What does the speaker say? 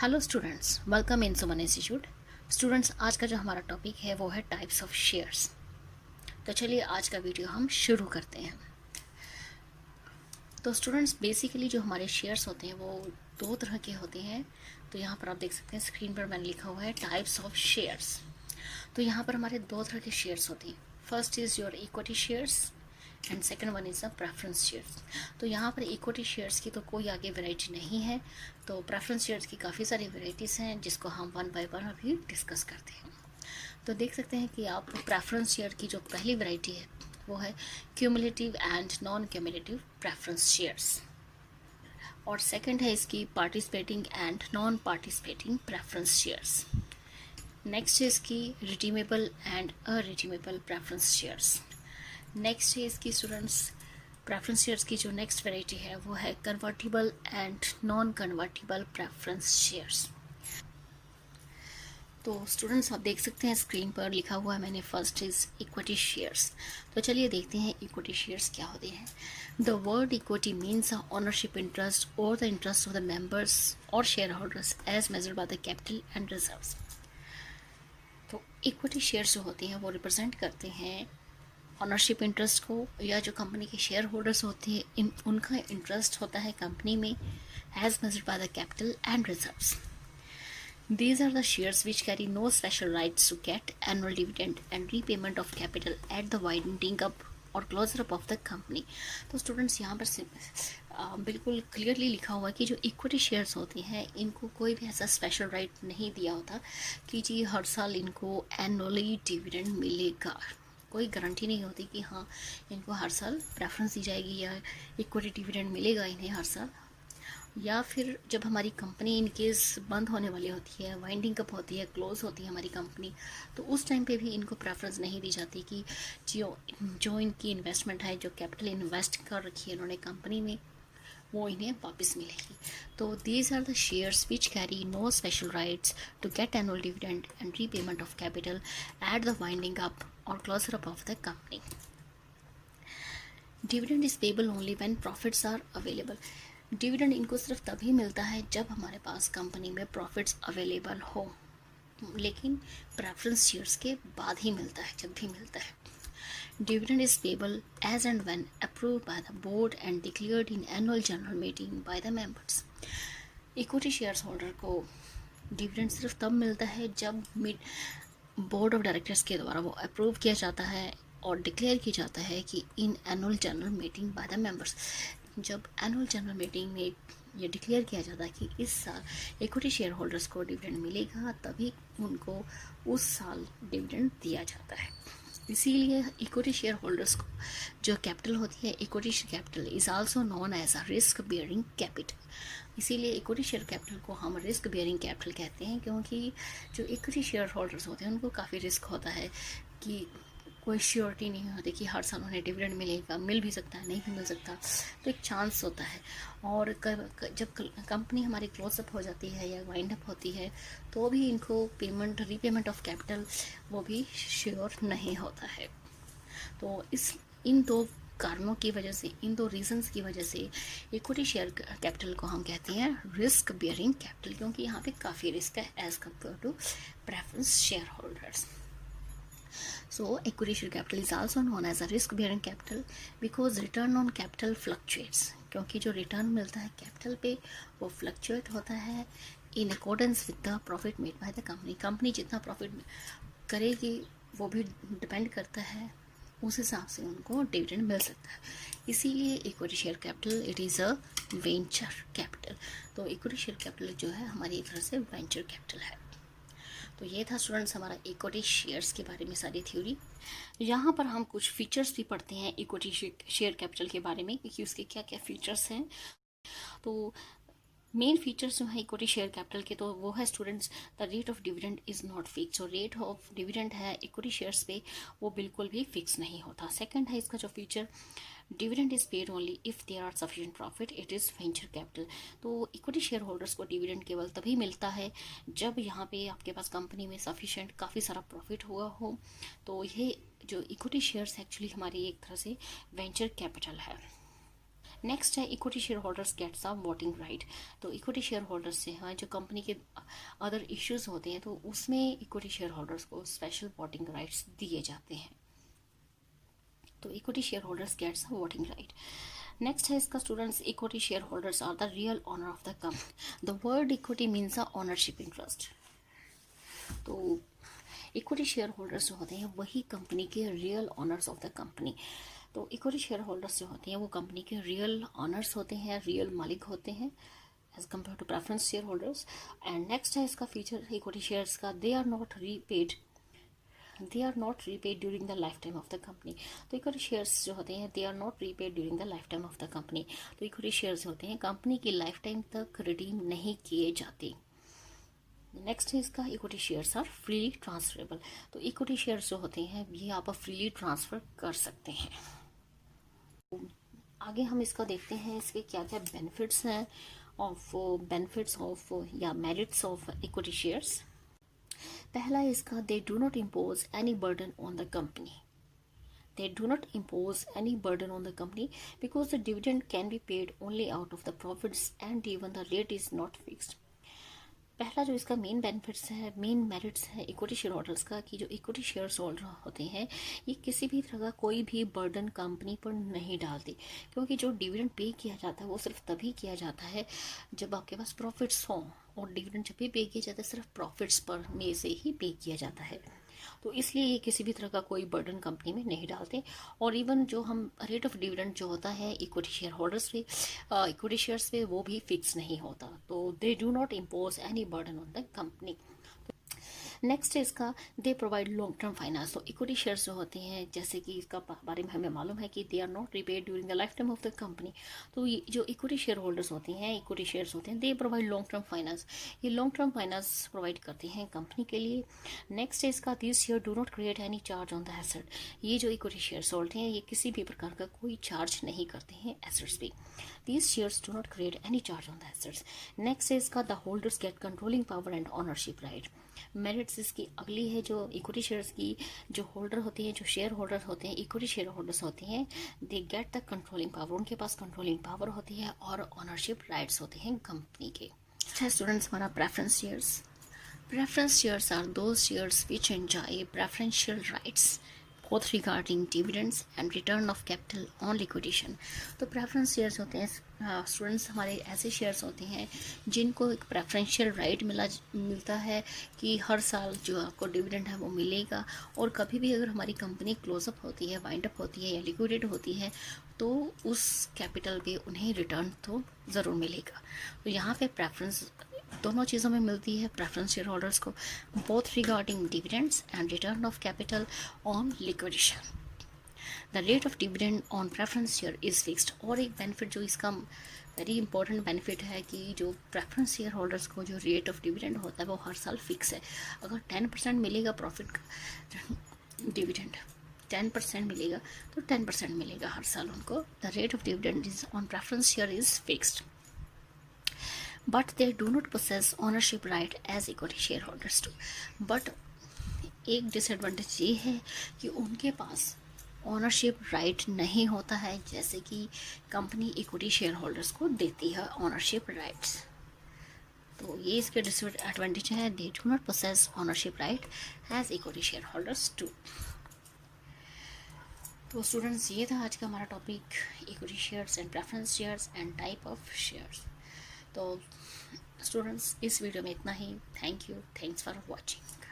Hello students, welcome in Suman institute. Students, आज का जो हमारा टॉपिक है वो है टाइप्स ऑफ शेयर्स। तो चलिए आज का वीडियो हम शुरू करते हैं। तो स्टूडेंट्स, बेसिकली जो हमारे शेयर्स होते हैं वो दो तरह के होते हैं। तो यहाँ पर आप देख सकते हैं, स्क्रीन पर मैंने लिखा हुआ है टाइप्स ऑफ शेयर्स। तो यहाँ पर हमारे दो तरह के शेयर्स होते हैं। First is your equity shares and second one is the preference shares. तो यहाँ पर इक्विटी शेयर्स की तो कोई आगे वैरायटी नहीं है। तो प्रेफरेंस शेयर्स की काफ़ी सारी वैरायटीज़ हैं जिसको हम वन बाय वन अभी डिस्कस करते हैं। तो देख सकते हैं कि आप प्रेफरेंस शेयर की जो पहली वैरायटी है वो है cumulative and non cumulative preference shares, और सेकंड है इसकी participating and non participating preference shares. Next है इसकी redeemable and irredeemable preference shares. Next है इसकी स्टूडेंट्स प्रेफरेंस शेयर्स की जो नेक्स्ट वैरायटी है वो है convertible and non convertible preference shares. तो स्टूडेंट्स, आप देख सकते हैं स्क्रीन पर लिखा हुआ है मैंने, फर्स्ट इज इक्विटी शेयर्स। तो चलिए देखते हैं इक्विटी शेयर्स क्या होते हैं। The word equity means ownership interest और the interest of the members और share holders as measured by the capital and reserves. तो इक्विटी शेयर्स जो होते हैं वो रिप्रेजेंट करते हैं ऑनरशिप इंटरेस्ट को, या जो कंपनी के शेयर होल्डर्स होते हैं उनका इंटरेस्ट होता है कंपनी में as measured by the capital and reserves. These are the shares which carry no special rights to get annual dividend and repayment of capital at the winding up और closure up of the company. तो students, यहाँ पर बिल्कुल clearly लिखा हुआ है कि जो इक्विटी शेयर्स होते हैं इनको कोई भी ऐसा स्पेशल राइट नहीं दिया होता कि जी हर साल इनको एनुअली डिविडेंड मिलेगा। कोई गारंटी नहीं होती कि हाँ इनको हर साल प्रेफरेंस दी जाएगी या इक्विटी डिविडेंड मिलेगा इन्हें हर साल। या फिर जब हमारी कंपनी इन केस बंद होने वाली होती है, वाइंडिंग अप होती है, क्लोज होती है हमारी कंपनी, तो उस टाइम पे भी इनको प्रेफरेंस नहीं दी जाती कि जो इनकी इन्वेस्टमेंट है, जो कैपिटल इन्वेस्ट कर रखी है इन्होंने कंपनी में, वो इन्हें वापस मिलेगी। तो these are the shares which carry no special rights to get annual dividend and repayment of capital at the winding up और closure up of the company. Dividend is payable only when profits are available. Dividend इनको सिर्फ तभी मिलता है जब हमारे पास company में प्रॉफिट्स अवेलेबल हो, लेकिन प्रेफरेंस शेयर्स के बाद ही मिलता है, जब भी मिलता है। Dividend is payable as and when approved by the board and declared in annual general meeting by the members. Equity shares holder को डिविडेंड सिर्फ तब मिलता है जब बोर्ड ऑफ डायरेक्टर्स के द्वारा वो अप्रूव किया जाता है और डिक्लेयर किया जाता है कि इन annual general meeting by the members. जब एनुअल जनरल मीटिंग में ये डिक्लेयर किया जाता है कि इस साल इक्विटी शेयर होल्डर्स को डिविडेंड मिलेगा, तभी उनको उस साल डिविडेंड दिया जाता है। इसीलिए इक्विटी शेयर होल्डर्स को जो कैपिटल होती है, equity capital is also known as a risk bearing capital. इसीलिए इक्विटी शेयर कैपिटल को हम रिस्क बियरिंग कैपिटल कहते हैं, क्योंकि जो इक्विटी शेयर होल्डर्स होते हैं उनको काफ़ी रिस्क होता है कि कोई श्योरिटी नहीं होती कि हर साल उन्हें डिविडेंड मिलेगा, मिल भी सकता है, नहीं भी मिल सकता, तो एक चांस होता है। और जब कंपनी हमारी क्लोज अप हो जाती है या वाइंड अप होती है तो भी इनको पेमेंट, रीपेमेंट ऑफ कैपिटल वो भी श्योर नहीं होता है। तो इन दो कारणों की वजह से, इन दो रीजंस की वजह से इक्विटी शेयर कैपिटल को हम कहते हैं रिस्क बियरिंग कैपिटल, क्योंकि यहाँ पे काफ़ी रिस्क है as compare to preference share holders. So equity share capital is also known as a risk bearing capital because return on capital fluctuates, क्योंकि जो रिटर्न मिलता है कैपिटल पे वो फ्लक्चुएट होता है in accordance with the profit made by the company. Company जितना profit करेगी वो भी डिपेंड करता है, उस हिसाब से उनको डिविडेंड मिल सकता है। इसीलिए equity share capital it is a venture capital. तो इक्विटी शेयर कैपिटल जो है हमारी एक तरह से वेंचर कैपिटल है। तो ये था स्टूडेंट्स हमारा इक्विटी शेयर्स के बारे में सारी थ्योरी। यहाँ पर हम कुछ फीचर्स भी पढ़ते हैं इक्विटी शेयर कैपिटल के बारे में कि उसके क्या क्या फीचर्स हैं। तो मेन फीचर्स जो है इक्विटी शेयर कैपिटल के, तो वो है students the rate of dividend is not fix. जो रेट ऑफ डिविडेंड है इक्विटी शेयर्स पे वो बिल्कुल भी फिक्स नहीं होता। सेकंड है इसका जो feature, dividend is paid only if there are sufficient profit, it is venture capital. तो इक्विटी शेयर होल्डर्स को डिविडेंड केवल तभी मिलता है जब यहाँ पे आपके पास कंपनी में सफिशिएंट काफ़ी सारा प्रॉफिट हुआ हो। तो ये जो इक्विटी शेयर्स एक्चुअली हमारी एक तरह से वेंचर कैपिटल है। नेक्स्ट है equity share holders gets a voting right. तो इक्विटी शेयर होल्डर्स से हाँ जो कंपनी के अदर इश्यूज होते हैं तो उसमें इक्विटी शेयर होल्डर्स को स्पेशल वोटिंग राइट्स दिए जाते हैं। तो equity share holders gets a voting right. Next है इसका students, equity share holders are the real owner of the company. The word equity means a ownership interest. तो equity share holders जो होते हैं वही कंपनी के real owners of the company. तो equity share holders जो होते हैं वो कंपनी के रियल ऑनर्स होते हैं, रियल मालिक होते हैं as compare to preference share holders. And next है इसका फीचर इक्विटी शेयर्स का, they are not repaid during the life time of the company. तो इक्विटी शेयर्स जो होते हैं they are not repaid during the life time of the company. तो equity shares होते हैं कंपनी की लाइफ टाइम तक रिडीम नहीं किए जाते। नेक्स्ट है इसका equity shares are freely transferable. तो इक्विटी शेयर्स जो होते हैं ये आप फ्रीली ट्रांसफर कर सकते हैं। आगे हम इसका देखते हैं इसके क्या क्या बेनिफिट्स हैं या मेरिट्स ऑफ इक्विटी शेयर्स। पहला है इसका, दे do not impose any burden on the company. They do not impose any burden on the company because the dividend can be paid only out of the profits and even the rate is not fixed. पहला जो इसका main benefits है, main merits है equity share holders का, कि जो equity share holder होते हैं ये किसी भी तरह का कोई भी बर्डन कंपनी पर नहीं डालते, क्योंकि जो डिविडेंड पे किया जाता है वो सिर्फ तभी किया जाता है जब आपके पास प्रॉफिट्स हों, और डिविडेंड जब भी पे किया जाता है सिर्फ प्रॉफिट्स पर में से ही पे किया जाता है। तो इसलिए ये किसी भी तरह का कोई बर्डन कंपनी में नहीं डालते। और इवन जो हम रेट ऑफ डिविडेंड जो होता है इक्विटी शेयर होल्डर्स पे, इक्विटी शेयर्स पे, वो भी फिक्स नहीं होता। तो दे do not impose any burden on the company. Next है इसका, they provide long term finance. तो इक्विटी शेयर्स जो होते हैं जैसे कि इसका बारे में हमें मालूम है कि they are not repaid during the life time of the company. तो ये जो इक्विटी शेयर होल्डर्स होते हैं, इक्विटी शेयर्स होते हैं, they provide long term finance. ये लॉन्ग टर्म फाइनेंस प्रोवाइड करते हैं कंपनी के लिए। नेक्स्ट है इसका, this share do not create any charge on the asset. ये जो इक्विटी शेयर्स होल्ड हैं ये किसी भी प्रकार का कोई चार्ज नहीं करते हैं एसेट्स पे। These shares do not create any charge on the assets. Next is का, the holders get controlling power and ownership right. Merits इसकी अगली है, जो इक्विटी शेयर्स की जो होल्डर होते हैं, जो शेयर होल्डर होते हैं, इक्विटी शेयर होल्डर्स होते हैं, they get the controlling power. उनके पास कंट्रोलिंग पावर होती है और ओनरशिप राइट्स होते हैं कंपनी के। स्टूडेंट्स, हमारा preference shares. Preference shares are those shares which enjoy preferential rights both regarding dividends and return of capital on liquidation। तो preference shares होते हैं स्टूडेंट्स हमारे ऐसे शेयर्स होते हैं जिनको एक प्रेफरेंशियल राइट मिलता है कि हर साल जो आपको डिविडेंड है वो मिलेगा, और कभी भी अगर हमारी कंपनी क्लोजअप होती है, वाइंड अप होती है या लिक्विडेट होती है तो उस कैपिटल पे उन्हें रिटर्न तो ज़रूर मिलेगा। तो यहाँ पे प्रेफरेंस दोनों चीज़ों में मिलती है प्रेफरेंस शेयर होल्डर्स को, both regarding dividends and return of capital on liquidation. The rate of dividend on preference share is fixed. और एक बेनिफिट जो इसका वेरी इंपॉर्टेंट बेनिफिट है कि जो प्रेफरेंस शेयर होल्डर्स को जो रेट ऑफ डिविडेंड होता है वो हर साल फिक्स है। अगर 10% मिलेगा प्रॉफिट डिविडेंड, 10% मिलेगा तो 10% मिलेगा हर साल उनको। The rate of dividend is on preference share is fixed, but they do not possess ownership right as equity shareholders do। but एक डिसएडवांटेज ये है कि उनके पास ओनरशिप राइट नहीं होता है जैसे कि कंपनी इक्विटी शेयर होल्डर्स को देती है ओनरशिप राइट्स। तो ये इसके डिसएडवांटेज है, they do not possess ownership right as equity share holders do. तो स्टूडेंट्स, ये था आज का हमारा topic, equity shares and preference shares and type of shares. तो स्टूडेंट्स, इस वीडियो में इतना ही। Thank you, thanks for watching.